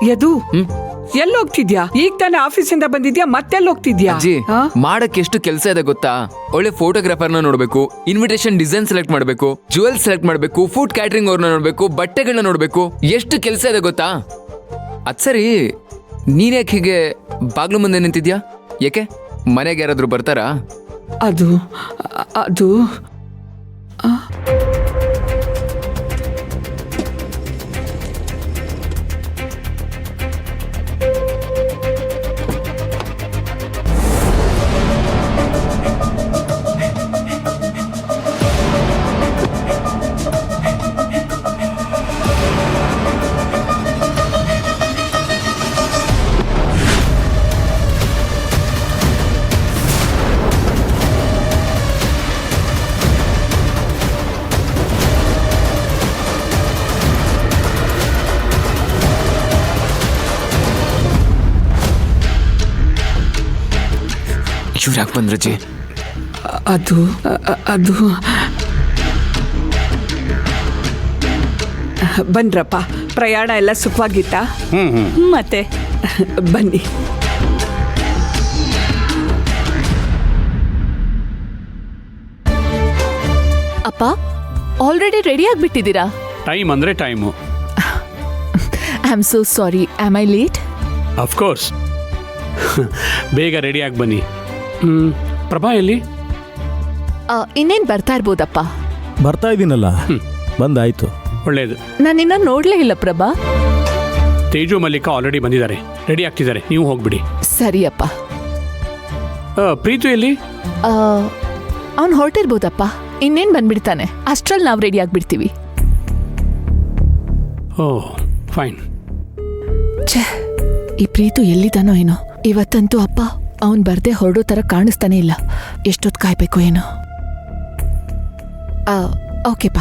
ಯದು ಎಲ್ಲಿ ಹೋಗ್ತಿದ್ಯಾ? ಈಗ ತಾನೇ ಆಫೀಸಿಂದ ಬಂದಿದ್ಯಾ, ಮತ್ತೆಲ್ಲಿ ಹೋಗ್ತಿದ್ಯಾ? ಅಜ್ಜಿ, ಮಾಡಕ್ ಎಷ್ಟು ಕೆಲಸ ಇದೆ ಗೊತ್ತಾ? ಒಳ್ಳೆ ಫೋಟೋಗ್ರಾಫರ್ನ ನೋಡ್ಬೇಕು, ಇನ್ವಿಟೇಷನ್ ಡಿಸೈನ್ ಸೆಲೆಕ್ಟ್ ಮಾಡ್ಬೇಕು, ಜುವೆಲ್ ಸೆಲೆಕ್ಟ್ ಮಾಡ್ಬೇಕು, ಫುಡ್ ಕ್ಯಾಟರಿಂಗ್ ಅವ್ರನ್ನ ನೋಡ್ಬೇಕು, ಬಟ್ಟೆಗಳನ್ನ ನೋಡ್ಬೇಕು, ಎಷ್ಟು ಕೆಲಸ ಇದೆ ಗೊತ್ತಾ? ಅದ್ ಸರಿ, ನೀನ್ಯಾಕೆ ಹೀಗೆ ಬಾಗ್ಲು ಮುಂದೆ ನಿಂತಿದ್ಯಾ? ಯಾಕೆ ಮನೆಗೆ ಯಾರಾದ್ರೂ ಬರ್ತಾರಾ? ಅದು ಅದು ಇವ್ರು ಯಾಕೆ ಬಂದ್ರಜ್ಜಿ? ಅದು ಅದು ಬನ್ರಪ್ಪ, ಪ್ರಯಾಣ ಎಲ್ಲ ಸುಖವಾಗಿತ್ತಾ? ಮತ್ತೆ ಬನ್ನಿ. ಅಪ್ಪ, ಆಲ್ರೆಡಿ ರೆಡಿ ಆಗ್ಬಿಟ್ಟಿದ್ದೀರಾ? ಟೈಮ್ ಅಂದರೆ time. I am so sorry, am I late? Of course. ಬೇಗ ರೆಡಿಯಾಗಿ ಬನ್ನಿ. ಪ್ರಭಾ ಎಲ್ಲಿ? ಇನ್ನೇನು ಬರ್ತಾ ಇರ್ಬೋದಪ್ಪ. ಬರ್ತಾ ಇದ್ದೀನಲ್ಲ, ಬಂದಾಯ್ತು. ಒಳ್ಳೆಯದು. ನಾನಿನ್ನ ನೋಡ್ಲೇ ಇಲ್ಲ ಪ್ರಭಾ. ತೇಜು ಮಲ್ಲಿಕಾ ಆಲ್ರೆಡಿ ಬಂದಿದ್ದಾರೆ, ರೆಡಿ ಆಗ್ತಿದ್ದಾರೆ, ನೀವು ಹೋಗ್ಬಿಡಿ. ಸರಿಯಪ್ಪ. ಪ್ರೀತು ಎಲ್ಲಿ? ಅವ್ನು ಹೊರಟಿರ್ಬೋದಪ್ಪ, ಇನ್ನೇನು ಬಂದ್ಬಿಡ್ತಾನೆ. ಅಷ್ಟ್ರಲ್ಲಿ ನಾವು ರೆಡಿ ಆಗ್ಬಿಡ್ತೀವಿ. ಓಹ್, ಫೈನ್. ಛೇ, ಈ ಪ್ರೀತು ಎಲ್ಲಿದ್ದಾನೋ ಏನೋ. ಇವತ್ತಂತೂ ಅಪ್ಪ ಅವನ್ ಬರ್ದೆ ಹೊರಡೋ ಥರ ಕಾಣಿಸ್ತಾನೆ ಇಲ್ಲ. ಎಷ್ಟೊತ್ತು ಕಾಯ್ಬೇಕು ಏನೋ. ಓಕೆಪ್ಪ.